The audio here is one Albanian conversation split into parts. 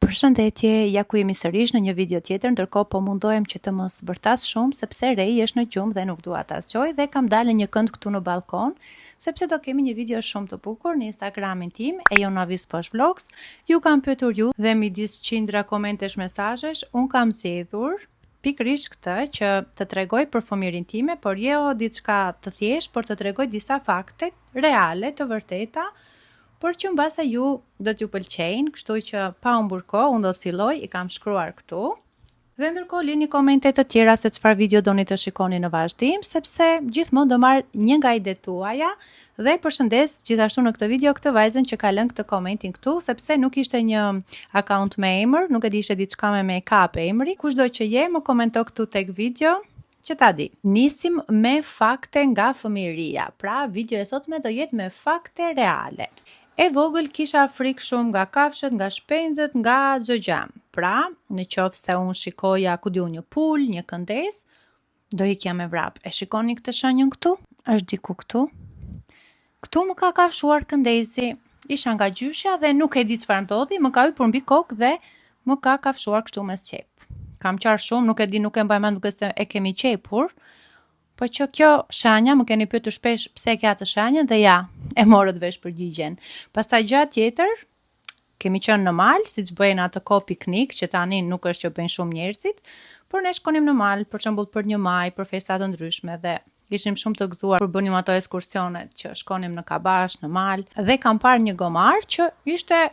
Përshëndetje, ja ku jemi sërish në një video tjetër, ndërkohë po mundohem që të mos bërtas shumë sepse Rei është në gjumë dhe nuk dua ta zgjoj dhe kam dalë një kënd këtu në balkon, sepse do kemi një video shumë të bukur në Instagramin tim, Ejonavis Posh Vlogs. Ju kam pyetur ju dhe midis qindra komentesh mesazhesh, un kam zgjedhur pikërisht këtë që të tregoj për fëmirin time, por jo diçka të thjeshtë, por të tregoj disa fakte reale, të vërteta, por që mbase ju do t'ju pëlqejnë, kështu që pa humbur kohë, unë do të filloj, i kam shkruar këtu. Dhe ndërkohë lini komente të tjera se çfarë video doni të shikoni në vazhdim, sepse gjithmonë do marr një nga idetë tuaja dhe përshëndes gjithashtu në këtë video këtë vajzën që ka lënë këtë komentin këtu, sepse nuk ishte një account me emër, nuk e di ishte diçka me make-up emri. Kushdo që je, më komento këtu tek video. Që ta di. Nisim me fakte nga fëmiria. Pra, video e sotme do jetë me fakte reale. E vogël kisha frikë shumë nga kafshët, nga shpendët, nga çdo gjë. Pra, në qoftë se unë shikoja ku diu një pul, një këndes, do ikja me vrap. E shikoni këtë shenjën këtu? Është diku këtu? Këtu më ka kafshuar këndesi. Isha nga gjyshja dhe nuk e di çfarë ndodhi, më ka hyrë mbi kokë dhe më ka kafshuar kështu me qep. Kam qarë shumë, nuk e di, nuk e mbaj mend, nuk e se e kemi qepur. Po që kjo shenja, më keni pyetur shpesh pse ka të shenjën dhe ja, e morët vesh përgjigjen. Pastaj gjatë tjetër, kemi qenë në mal, siç bëjnë atë kohë piknik, që tani nuk është që bëjnë shumë njerëzit, por ne shkonim në mal, për shembull për 1 maj, për festa të ndryshme dhe ishim shumë të gëzuar për bënim ato ekskursionet që shkonim në Kabash, në mal, dhe kam parë një gomar që ishte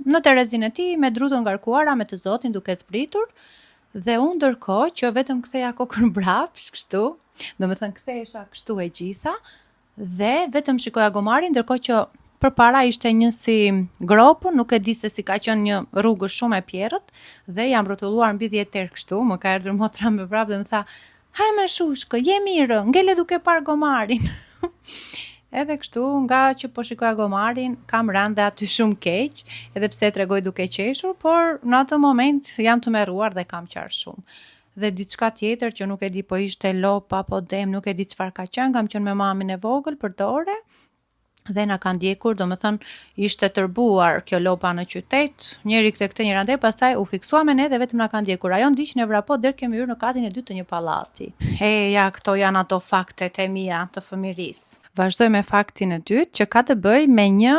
në terezin e tij me drutën ngarkuara me të Zotin duke zbritur, dhe unë ndërkohë që vetëm ktheja kokën brapsh kështu, do me thënë kthehesha kështu e gjitha, dhe vetëm shikoja gomarin, ndërkohë që përpara ishte një si gropë, nuk e di se si ka qenë një rrugë shumë e pjerrët, dhe jam rrotulluar mbi 10 erë kështu, më ka erdhur motra me vrap dhe më tha, haj me shushkë, je mirë, ngele duke parë gomarin. Edhe kështu, nga që po shikoja gomarin, kam rënë dhe aty shumë keq, edhe pse tregoj duke qeshur, por në atë moment jam të merruar dhe kam qarë shumë. Dhe diçka tjetër që nuk e di po ishte lop apo dem, nuk e di çfarë ka qenë, kam qenë me mamin e vogël për dore dhe na kanë ndjekur, do me thënë ishte tërbuar kjo lopa në qytet, njëri këtë njëri ande, pastaj u fiksua me ne dhe vetëm na kanë ndjekur. Ajo ndiq në vrapot deri kemi hyrë në katin e dytë të një pallati. Ja, këto janë ato faktet e mia të fëmirisë. Vazhdoj me faktin e dytë që ka të bëjë me një,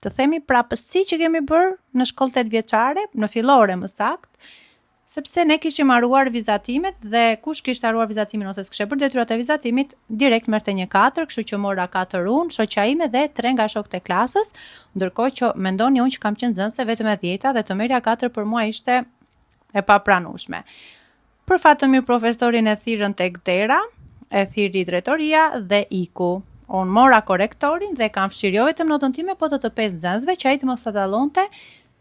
të themi, prapësi që kemi bërë në shkollë 8 vjeçare, në fillore më saktë, sepse ne kishim haruar vizatimet dhe kush kishte haruar vizatimin ose s'kishte bërë detyrat e vizatimit, direkt merrte një 4, kështu që mora 4 unë, shoqja ime dhe 3 nga shokët e klasës, ndërkohë që mendoni unë që kam qenë nxënëse vetëm e 10 dhe të merrja 4 për mua ishte e papranueshme. Për fat të mirë profesorin e thirrën tek dera, e thiri drejtoria dhe iku. Unë mora korektorin dhe kam fshirë jo vetëm notën time, po të 5 nxënësve që ai të mos ta dallonte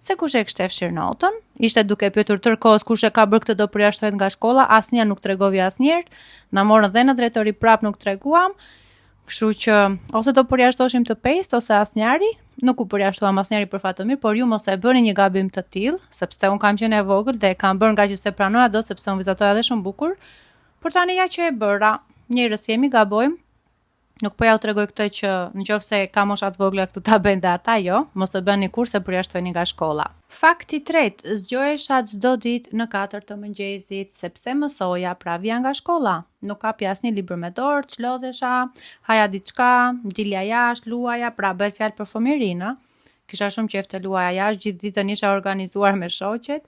se kush e kishte fshirë notën, ishte duke pyetur tërkohës kush e ka bërë këtë do përjashtohet nga shkolla, asnjë nuk tregovi asnjëherë, na morën dhe në drejtori prap nuk treguam, kështu që ose do përjashtoheshim të 5 ose asnjëri, nuk u përjashtuam asnjëri për fat të mirë, por ju mos e bëni një gabim të tillë, sepse un kam qenë e vogël dhe kam bërë nga që se pranoja dot sepse un vizatoja edhe shumë bukur, por tani ja që e bëra, njerëz jemi, gabojmë. Nuk po ja u tregoj këtë që nëse ka mosha të vogla këtu ta bëjnë dhe ata jo, mos e bëni kurrë se përjashtoheni nga shkolla. Fakti 3, zgjohesha çdo ditë në 4 të mëngjesit sepse mësoja, pra vija nga shkolla. Nuk kapja asnjë libër me dorë, çlodhesha, haja diçka, dilja jashtë, luaja, pra bëhet fjalë për fëmirinë. Kisha shumë qejf të luaja jashtë, gjithë ditën isha organizuar me shoqet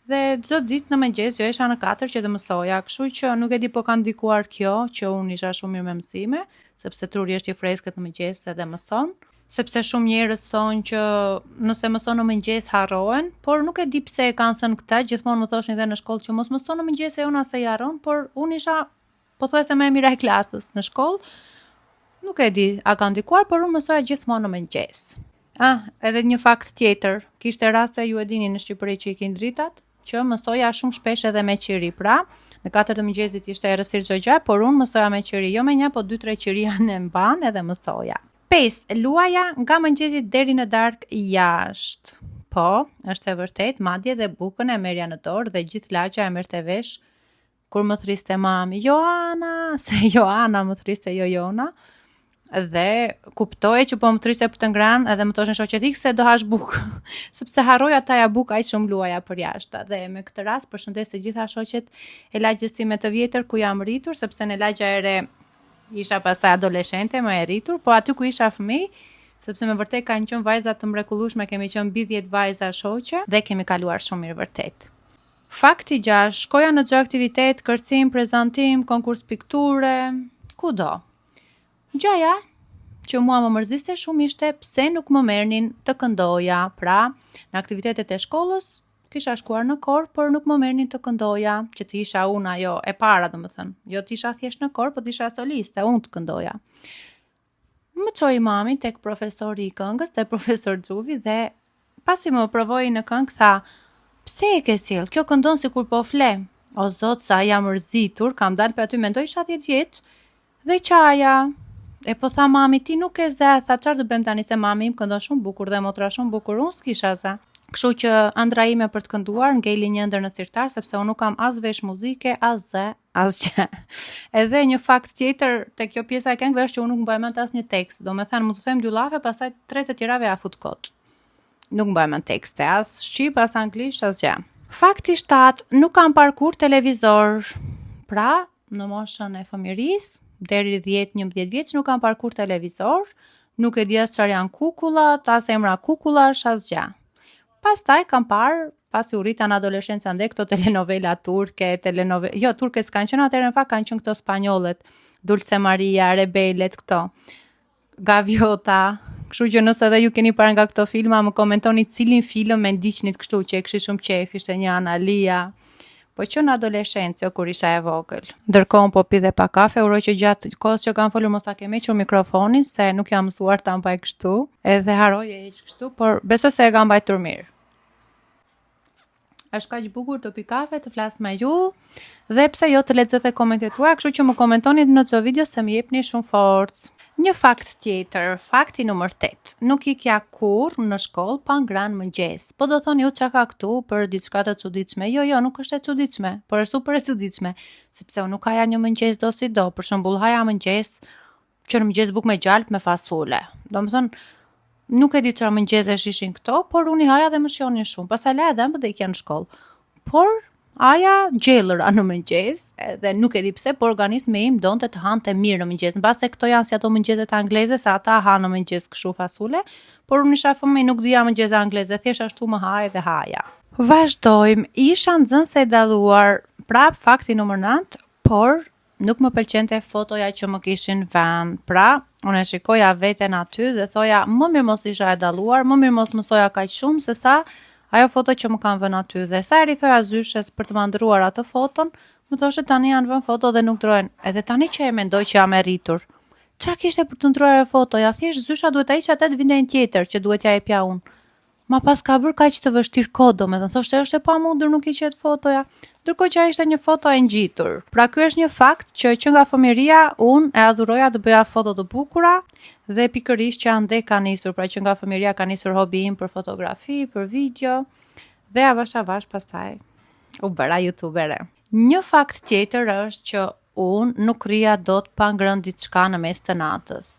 dhe çdo ditë në mëngjes zgjohesha në 4 që të mësoja, kështu që nuk e di po ka ndikuar kjo që unë isha shumë mirë me mësime, sepse truri është i freskët në mëngjes edhe mëson, sepse shumë njerëz thonë që nëse mëson në mëngjes harrohen, por nuk e di pse e kanë thënë këtë, gjithmonë më thoshin edhe në shkollë që mos mëson në mëngjes e unë as e harron, por unë isha pothuajse më e mira e klasës në shkollë. Nuk e di a ka ndikuar, por unë mësoja gjithmonë në mëngjes. Edhe një fakt tjetër, kishte raste ju e dini në Shqipëri që ikin dritat, që mësoja shumë shpesh edhe me qiri, pra në 4 të mëngjesit ishte errësirë çdo gjë, por unë mësoja me qiri, jo me një, po 2-3 qiri janë e mban edhe mësoja. 5. Luaja nga mëngjesit deri në darkë jashtë. Po, është e vërtet, madje dhe bukën e merja në dorë dhe gjithë laqa e merrte vesh kur më thriste mami. Joana, se Joana më thriste jo Jona. Dhe kuptoje që po më triste për të ngranë edhe më thoshin shoqet ik se do hash bukë, sepse harroja taja bukë aq shumë luaja për jashtë. Dhe me këtë rast përshëndes të gjitha shoqet e lagjës time të vjetër ku jam rritur, sepse në lagja e re isha pastaj adoleshente, më e rritur, po aty ku isha fëmijë, sepse me vërtet kanë qenë vajza të mrekullueshme, kemi qenë mbi 10 vajza shoqe dhe kemi kaluar shumë mirë vërtet. Fakti 6, shkoja në çdo aktivitet, kërcim, prezantim, konkurs pikture, kudo. Gjaja që mua më mërziste shumë ishte pse nuk më merrnin të këndoja, pra në aktivitetet e shkollës kisha shkuar në kor, por nuk më merrnin të këndoja, që të isha unë ajo e para, domethënë, jo të isha thjesht në kor, por të isha soliste, unë të këndoja. Më çoi mami tek profesori i këngës, te profesor Xhuvi, dhe pasi më provoi në këngë tha: "Pse e ke sjell? Kjo këndon sikur po fle." O zot, sa jam mërzitur, kam dalë për aty, mendoj isha 10 vjeç, dhe qaja. E po tha mami, ti nuk e ze, tha çfarë të bëjmë tani se mami im këndon shumë bukur dhe motra shumë bukur, unë s'kisha ze. Kështu që ëndra ime për të kënduar ngeli një ëndër në sirtar, sepse unë nuk kam as vesh muzike, as ze, as gjë. Edhe një fakt tjetër te kjo pjesa e këngëve është që unë nuk mbaj mend asnjë tekst. Domethënë mund të them dy llafe, pastaj 3 të tjerave ja fut kot. Nuk mbaj mend tekste, as shqip, as anglisht, as gjë. Fakti 7, nuk kam parkur televizor. Pra, në moshën e fëmirisë, deri 10-11 vjeç nuk kam parkur televizor, nuk e di as çfarë janë kukullat, as emra kukullash, as gjë. Pastaj kam parë, pasi u rrita në adoleshencë ande këto telenovela turke, jo turke s'kan qenë atëherë, në fakt kanë qenë këto spanjollet, Dulce Maria, Rebelet, këto. Gaviota. Kështu që nëse edhe ju keni parë nga këto filma, më komentoni cilin film me ndiqnit kështu që e kishte shumë qejf, ishte një Analia. Po që në adoleshencë, kur isha e vogël. Ndërkohë po pi dhe pa kafe, uroj që gjatë kohës që kam folur mos ta kem hequr mikrofonin, se nuk jam mësuar ta mbaj kështu, edhe haroj e heq kështu, por besoj se e kam mbajtur mirë. Është kaq bukur të pi kafe, të flas me ju, dhe pse jo të lexoj komentet tuaja, kështu që më komentoni në çdo video se më jepni shumë forcë. Një fakt tjetër, fakti numër 8. Nuk ikja kurrë në shkollë pa ngrënë mëngjes. Po do thoni ju çka ka këtu për diçka të çuditshme. Jo, nuk është e çuditshme, por është super e çuditshme, sepse unë nuk haja një mëngjes do si do. Për shembull, haja mëngjes, që në mëngjes bukë me gjalp me fasole. Domethënë, nuk e di çfarë mëngjesesh ishin këto, por unë i haja dhe më shjonin shumë. Pastaj la edhe më dhe ikja në shkollë. Por aja gjellëra në mëngjes, dhe nuk e di pse, por organizmi im donte të hante mirë në mëngjes. Mbase këto janë si ato mëngjeset angleze, sa ata hanë në mëngjes kështu fasule, por unë isha fëmijë, nuk dija mëngjes angleze, thjesht ashtu më haj dhe haja. Vazhdojmë, isha nxënëse e dalluar, prap fakti numër 9, por nuk më pëlqente fotoja që më kishin vënë. Pra, unë e shikoja veten aty dhe thoja, më mirë mos isha e dalluar, më mirë mos mësoja kaq shumë se sa ajo foto që më kanë vënë aty. Dhe sa eri thoja zyshes për të më ndëruar atë foton, më thoshe tani janë vënë foto dhe nuk ndrohen. Edhe tani që e mendoj që jam e rritur, çfarë kishte për të ndruar e foto? Ja thjesht zysha duhet ai që atë vindën tjetër që duhet ja jepja unë. Ma pas ka bërë kaq të vështirë kohë, domethënë thoshte është e pamundur, nuk i qet fotoja. Ndërkohë që ishte një foto e ngjitur. Pra ky është një fakt që nga fëmiria unë e adhuroja të bëja foto të bukura dhe pikërisht që ande ka nisur, pra që nga fëmiria ka nisur hobi im për fotografi, për video dhe avash pastaj u bëra youtubere. Një fakt tjetër është që unë nuk rria dot pa ngrënë diçka në mes të natës.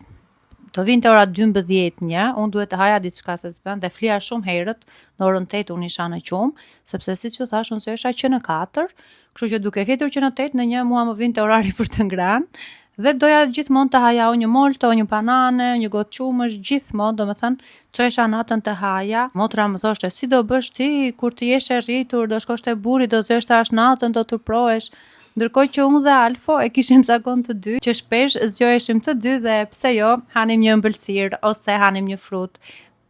Të vinte ora 12:01, unë duhet të haja diçka se s'bën dhe flija shumë herët, në orën 8 unë isha në qumë, sepse siç u thash unë s'esha që në 4, kështu që duke fjetur që në 8 në 1 mua më vinte orari për të ngrënë dhe doja gjithmonë të haja një molto, një banane, një gotë qumësh, gjithmonë, domethënë çohesha natën të haja. Motra më thoshte si do bësh ti kur të jesh e rritur, do shkosh te burri, do zesh tash natën, do turprohesh. Ndërkohë që unë dhe Alfo e kishim zakon të dy, që shpesh zgjoheshim të dy dhe pse jo, hanim një ëmbëlsirë ose hanim një frut.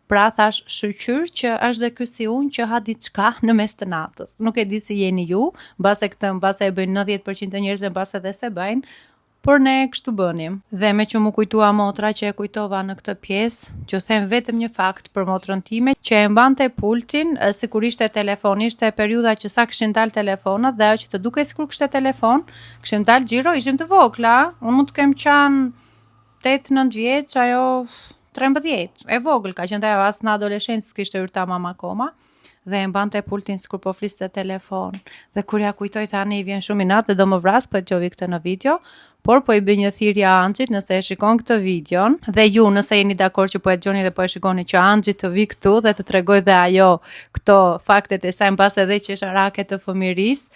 Pra thash shqyr që është dhe ky si unë që ha diçka në mes të natës. Nuk e di si jeni ju, mbase e bëjnë 90% të njerëzve, mbase edhe se bëjnë, por ne kështu bënim. Dhe me që mu kujtua motra që e kujtova në këtë pjesë, që them vetëm një fakt për motrën time, që e mbante pultin, sikur ishte telefon, ishte periudha që sa kishin dalë telefonat dhe ajo që të duke sikur kishte telefon, kishim dalë xhiro, ishim të vogla, unë mund të kem qenë 8-9 vjeç, ajo 13, e vogël ka qenë ajo, as në adoleshencë s'kishte hyrta mama akoma. Dhe e mbante pultin sikur po fliste telefon. Dhe kur ja kujtoj tani i vjen shumë inat dhe do më vras për të qovi këtë në video, por po i bëj një thirrje Anxhit nëse e shikon këtë videon dhe ju nëse jeni dakord që po e dëgjoni dhe po e shikoni që Anxhit të vi këtu dhe të tregoj dhe ajo këto faktet e saj mbas edhe qesharake të fëmirisë,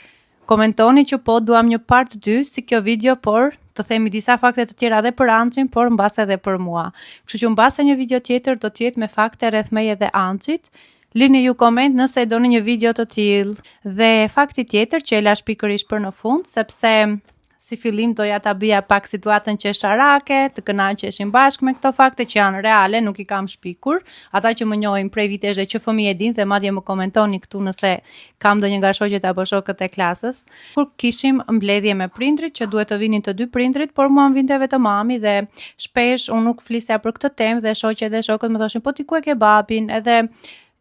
komentoni që po duam një part 2 si kjo video, por të themi disa fakte të tjera edhe për Anxhin, por mbas edhe për mua. Kështu që mbas një video tjetër do të jetë me fakte rreth meje dhe Anxhit. Lini ju koment nëse e doni një video të tillë. Dhe fakti tjetër që e lash pikërisht për në fund, sepse si fillim doja ta bëja pak situatën qesharake, të kënaqeshin bashkë me këto fakte që janë reale, nuk i kam shpikur. Ata që më njohin prej vitesh dhe që fëmijë e din dhe madje më komentoni këtu nëse kam ndonjë nga shoqet apo shokët e klasës. Kur kishim mbledhje me prindrit që duhet të vinin të dy prindrit, por mua më vinte vetëm mami dhe shpesh unë nuk flisja për këtë temë dhe shoqet dhe shokët më thoshin po ti ku e ke babin, edhe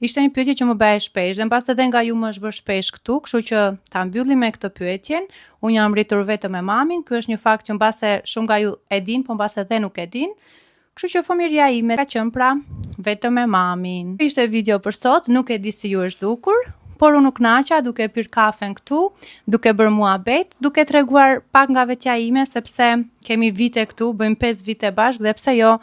ishte një pyetje që më bëhej shpesh dhe mbas edhe nga ju më është bërë shpesh këtu, kështu që ta mbyllim me këtë pyetjen. Unë jam rritur vetëm me mamin, ky është një fakt që mbase shumë nga ju e din, po mbase edhe nuk e din. Kështu që fëmijëria ime ka qenë pra vetëm me mamin. Ishte video për sot, nuk e di si ju është dukur, por unë u kënaqa duke pirë kafen këtu, duke bërë muhabet, duke treguar pak nga vetja ime sepse kemi vite këtu, bëjmë 5 vite bashkë dhe pse jo,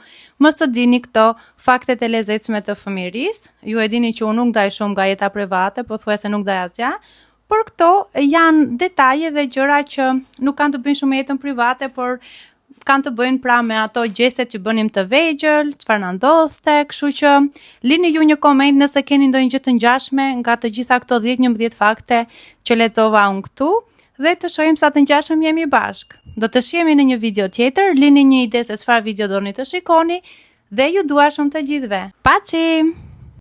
mos të dini këto faktet e lezetshme të fëmijërisë. Ju e dini që unë nuk ndaj shumë nga jeta private, po thuajse nuk ndaj asgjë. Por këto janë detaje dhe gjëra që nuk kanë të bëjnë shumë me jetën private, por kanë të bëjnë pra me ato gjestet që bënim të vegjël, çfarë na ndodhte, kështu që lini ju një koment nëse keni ndonjë gjë të ngjashme nga të gjitha këto 10-11 fakte që lexova unë këtu dhe të shohim sa të ngjashëm jemi bashkë. Do të shihemi në një video tjetër, lini një ide se çfarë video doni të shikoni dhe ju dua shumë të gjithëve. Paçi!